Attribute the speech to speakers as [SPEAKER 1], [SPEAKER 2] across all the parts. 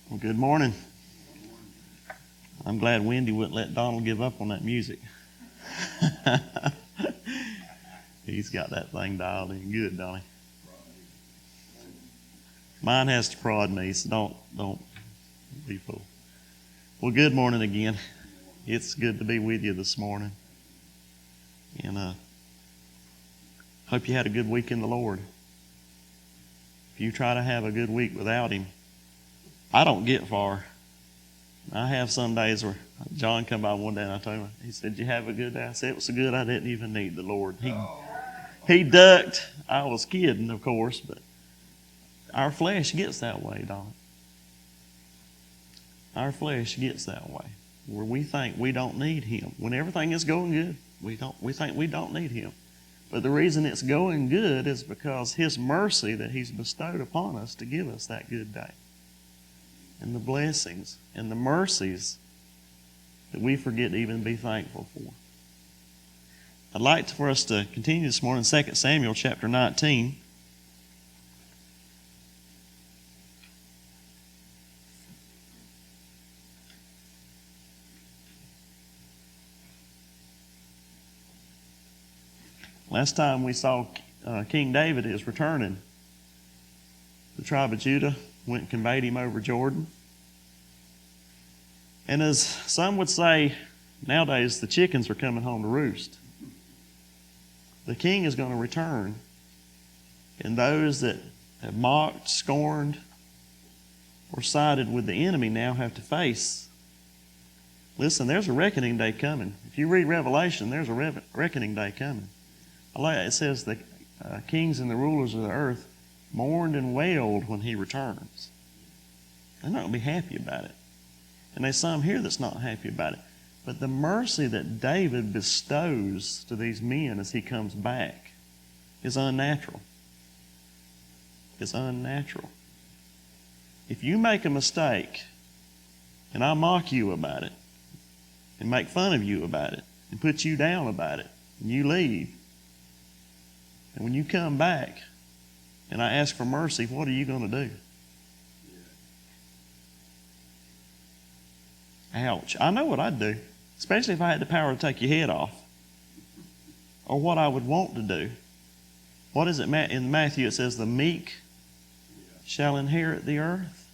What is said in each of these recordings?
[SPEAKER 1] Well, good morning. I'm glad Wendy wouldn't let Donald give up on that music. He's got that thing dialed in good, don't he? Mine has to prod me, so don't be fooled. Well, good morning again. It's good to be with you this morning. And hope you had a good week in the Lord. If you try to have a good week without Him, I don't get far. I have some days where John come by one day and I told him, he said, "Did you have a good day?" I said, "It was so good I didn't even need the Lord." He ducked. I was kidding, of course, but our flesh gets that way, don't it? Our flesh gets that way, where we think we don't need Him. When everything is going good, we think we don't need Him. But the reason it's going good is because His mercy that He's bestowed upon us to give us that good day. And the blessings and the mercies that we forget to even be thankful for. I'd like for us to continue this morning, 2 Samuel chapter 19. Last time we saw King David is returning. The tribe of Judah went and conveyed him over Jordan. And as some would say, nowadays the chickens are coming home to roost. The king is going to return. And those that have mocked, scorned, or sided with the enemy now have to face. Listen, there's a reckoning day coming. If you read Revelation, there's a reckoning day coming. I like it says the kings and the rulers of the earth mourned and wailed when He returns. They're not going to be happy about it. And there's some here that's not happy about it. But the mercy that David bestows to these men as he comes back is unnatural. It's unnatural. If you make a mistake and I mock you about it and make fun of you about it and put you down about it and you leave, and when you come back and I ask for mercy, what are you going to do? Ouch. I know what I'd do, especially if I had the power to take your head off. Or what I would want to do. What is it in Matthew? It says, "The meek shall inherit the earth."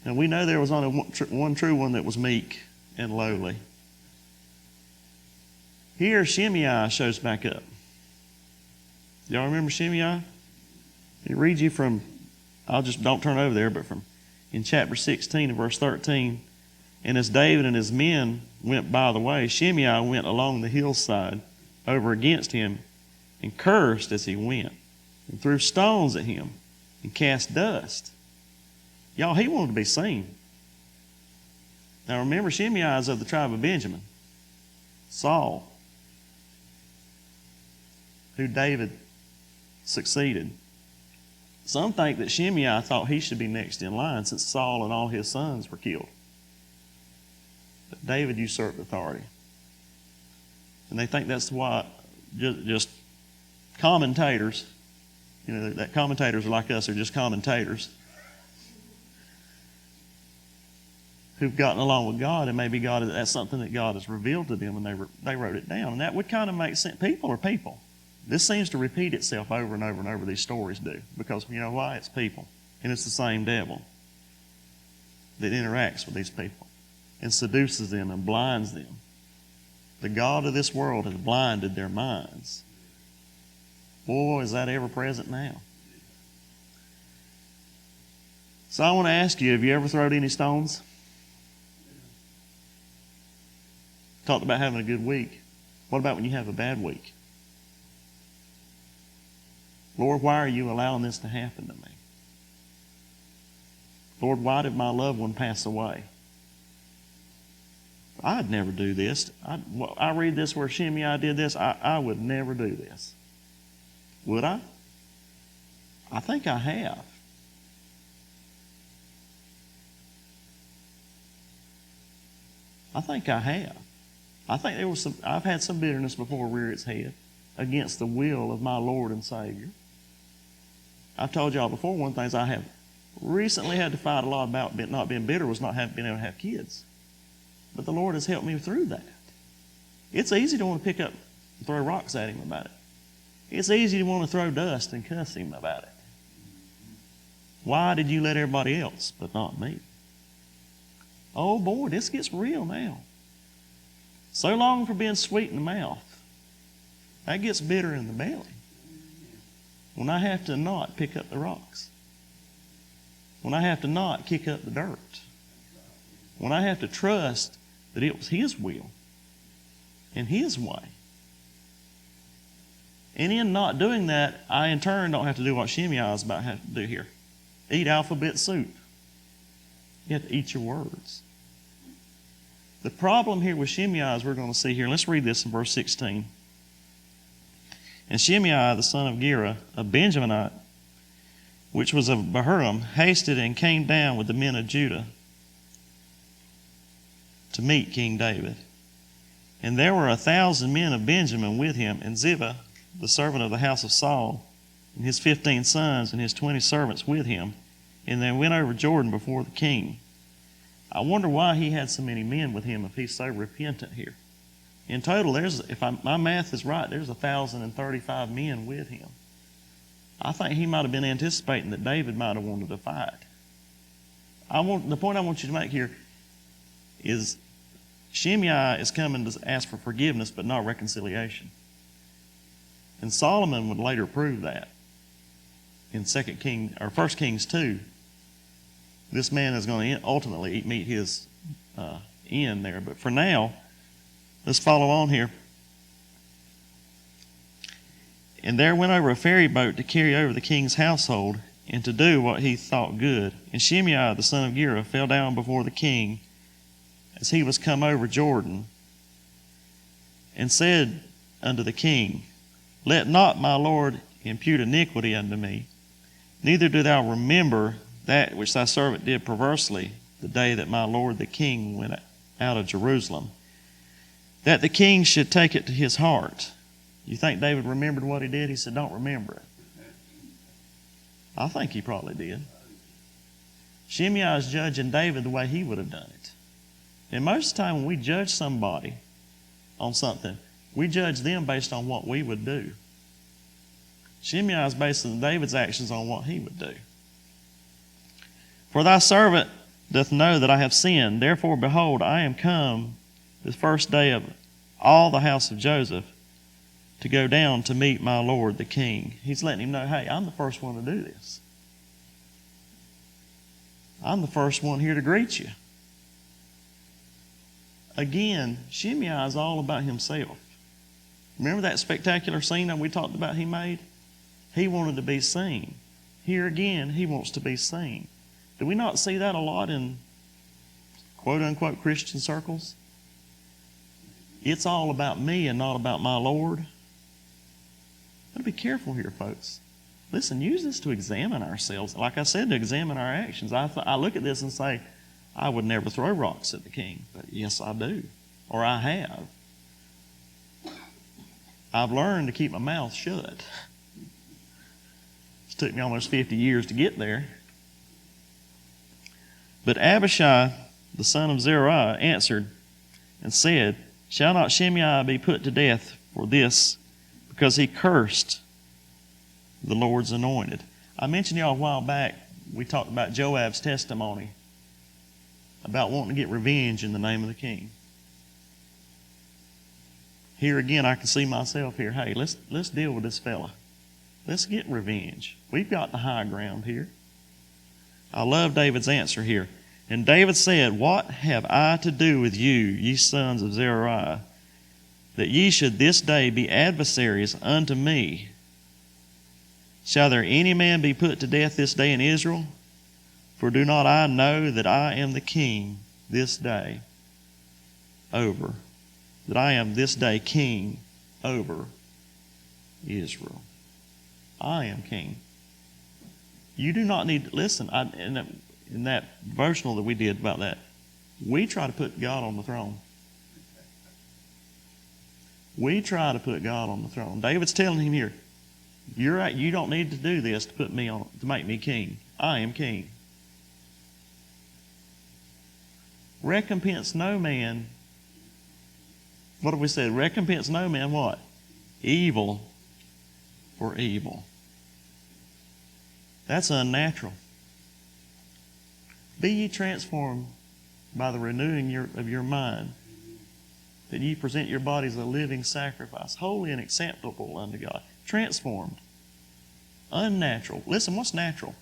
[SPEAKER 1] And we know there was only one true one that was meek and lowly. Here, Shimei shows back up. Y'all remember Shimei? It reads you from, don't turn over there, but from in chapter 16 and verse 13. "And as David and his men went by the way, Shimei went along the hillside over against him and cursed as he went, and threw stones at him and cast dust." Y'all, he wanted to be seen. Now remember, Shimei is of the tribe of Benjamin. Saul, who David succeeded. Some think that Shimei thought he should be next in line since Saul and all his sons were killed. But David usurped authority. And they think that's why just commentators, that commentators are like us, are just commentators who've gotten along with God, and maybe that's something that God has revealed to them and they wrote it down. And that would kind of make sense. People are people. This seems to repeat itself over and over and over, these stories do. Because you know why? It's people. And it's the same devil that interacts with these people and seduces them and blinds them. The God of this world has blinded their minds. Boy, is that ever present now. So I want to ask you, have you ever thrown any stones? Talked about having a good week. What about when you have a bad week? Lord, why are you allowing this to happen to me? Lord, why did my loved one pass away? I'd never do this. I read this where Shimei did this. I would never do this. Would I? I think I have. I think I have. I think I've had some bitterness before rear its head against the will of my Lord and Savior. I've told y'all before, one of the things I have recently had to fight a lot about not being bitter was not being able to have kids. But the Lord has helped me through that. It's easy to want to pick up and throw rocks at him about it. It's easy to want to throw dust and cuss him about it. Why did you let everybody else but not me? Oh boy, this gets real now. So long for being sweet in the mouth. That gets bitter in the belly. When I have to not pick up the rocks. When I have to not kick up the dirt. When I have to trust that it was His will and His way. And in not doing that, I in turn don't have to do what Shimei is about to have to do here. Eat alphabet soup. You have to eat your words. The problem here with Shimei, as we're going to see here, let's read this in verse 16. And Shimei, the son of Gera, a Benjaminite, which was of Bahurim, hasted and came down with the men of Judah to meet King David. And there were 1,000 men of Benjamin with him, and Ziba, the servant of the house of Saul, and his 15 sons and his 20 servants with him, and they went over Jordan before the king. I wonder why he had so many men with him if he's so repentant here. In total, my math is right, there's 1,035 men with him. I think he might have been anticipating that David might have wanted to fight. The point I want you to make here is Shimei is coming to ask for forgiveness but not reconciliation. And Solomon would later prove that. In 1 Kings 2, this man is going to ultimately meet his end there. But for now, let's follow on here. And there went over a ferry boat to carry over the king's household and to do what he thought good. And Shimei, the son of Gera, fell down before the king as he was come over Jordan and said unto the king, Let not my lord impute iniquity unto me, neither do thou remember that which thy servant did perversely the day that my lord the king went out of Jerusalem, that the king should take it to his heart. You think David remembered what he did? He said, don't remember it. I think he probably did. Shimei is judging David the way he would have done it. And most of the time when we judge somebody on something, we judge them based on what we would do. Shimei is basing David's actions on what he would do. For thy servant doth know that I have sinned. Therefore, behold, I am come this first day of all the house of Joseph to go down to meet my lord the king. He's letting him know, hey, I'm the first one to do this. I'm the first one here to greet you. Again, Shimei is all about himself. Remember that spectacular scene that we talked about he made? He wanted to be seen. Here again, he wants to be seen. Do we not see that a lot in quote-unquote Christian circles? It's all about me and not about my Lord. Gotta be careful here, folks. Listen, use this to examine ourselves. Like I said, to examine our actions. I look at this and say, I would never throw rocks at the king. But yes, I do. Or I have. I've learned to keep my mouth shut. It took me almost 50 years to get there. But Abishai, the son of Zeruiah, answered and said, Shall not Shimei be put to death for this, because he cursed the Lord's anointed? I mentioned to y'all a while back, we talked about Joab's testimony about wanting to get revenge in the name of the king. Here again, I can see myself here. Hey, let's deal with this fella. Let's get revenge. We've got the high ground here. I love David's answer here. And David said, What have I to do with you, ye sons of Zeruiah, that ye should this day be adversaries unto me? Shall there any man be put to death this day in Israel? For do not I know that I am the king this day over, that I am this day king over Israel? I am king. You do not need to listen. In that devotional that we did about that, we try to put God on the throne. We try to put God on the throne. David's telling him here, you're right, you don't need to do this to put me on, to make me king. I am king. Recompense no man. What have we said? Recompense no man what? Evil for evil. That's unnatural. Be ye transformed by the renewing of your mind, that ye present your bodies a living sacrifice, holy and acceptable unto God. Transformed. Unnatural. Listen, what's natural?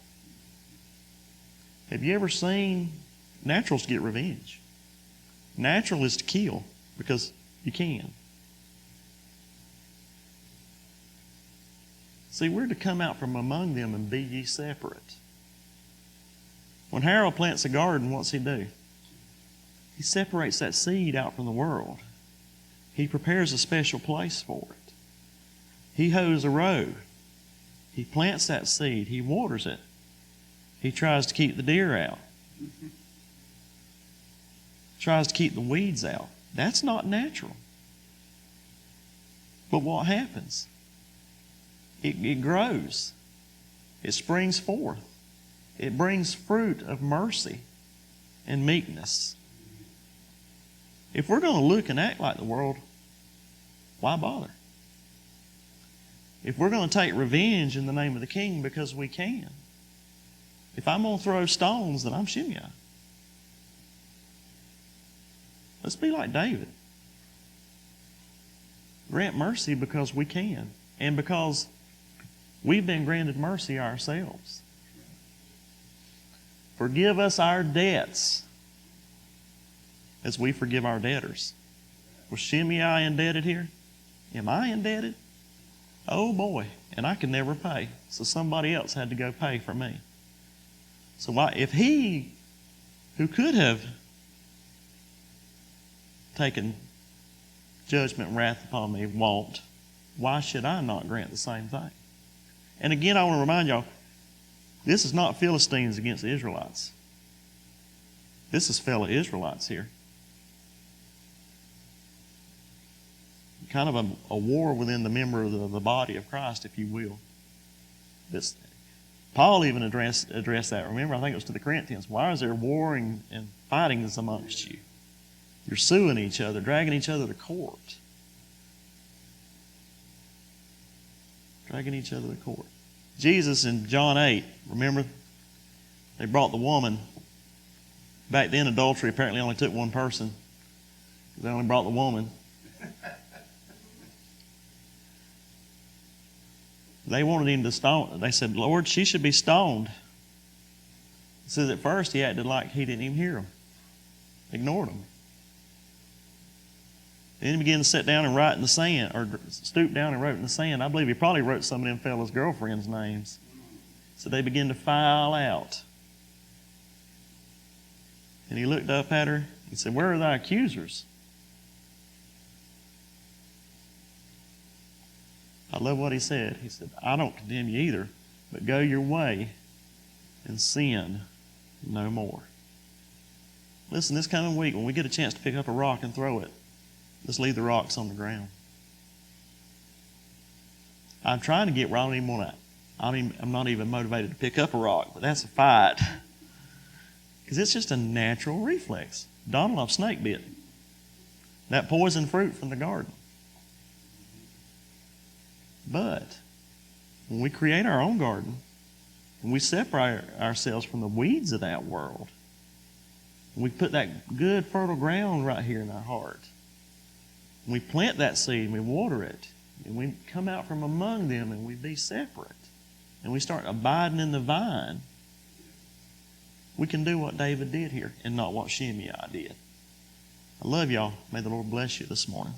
[SPEAKER 1] Have you ever seen naturals get revenge? Natural is to kill because you can. See, we're to come out from among them and be ye separate. When Harold plants a garden, what's he do? He separates that seed out from the world. He prepares a special place for it. He hoes a row. He plants that seed. He waters it. He tries to keep the deer out. Tries to keep the weeds out. That's not natural. But what happens? It grows. It springs forth. It brings fruit of mercy and meekness. If we're going to look and act like the world, why bother? If we're going to take revenge in the name of the King because we can, if I'm going to throw stones, then I'm Shimei. Let's be like David. Grant mercy because we can, and because we've been granted mercy ourselves. Forgive us our debts as we forgive our debtors. Was Shimei indebted here? Am I indebted? Oh boy, and I could never pay. So somebody else had to go pay for me. So if he, who could have taken judgment and wrath upon me, won't, why should I not grant the same thing? And again, I want to remind y'all, this is not Philistines against the Israelites. This is fellow Israelites here. Kind of a war within the member of the body of Christ, if you will. Paul even addressed that. Remember, I think it was to the Corinthians. Why is there warring and fighting amongst you? You're suing each other, dragging each other to court. Dragging each other to court. Jesus in John 8, remember, they brought the woman. Back then, adultery apparently only took one person. They only brought the woman. They wanted him to stone. They said, Lord, she should be stoned. It says at first he acted like he didn't even hear them. Ignored them. Then he began to sit down and write in the sand, or stoop down and wrote in the sand. I believe he probably wrote some of them fellas' girlfriends' names. So they began to file out. And he looked up at her. He said, where are thy accusers? I love what he said. He said, I don't condemn you either, but go your way and sin no more. Listen, this coming week, when we get a chance to pick up a rock and throw it, let's leave the rocks on the ground. I'm trying to get where I don't even want to, I'm not even motivated to pick up a rock, but that's a fight. Because it's just a natural reflex. Donald, I'm snake bit. That poison fruit from the garden. But when we create our own garden, when we separate ourselves from the weeds of that world, when we put that good fertile ground right here in our heart, when we plant that seed and we water it, and we come out from among them and we be separate, and we start abiding in the vine, we can do what David did here and not what Shimei did. I love y'all. May the Lord bless you this morning.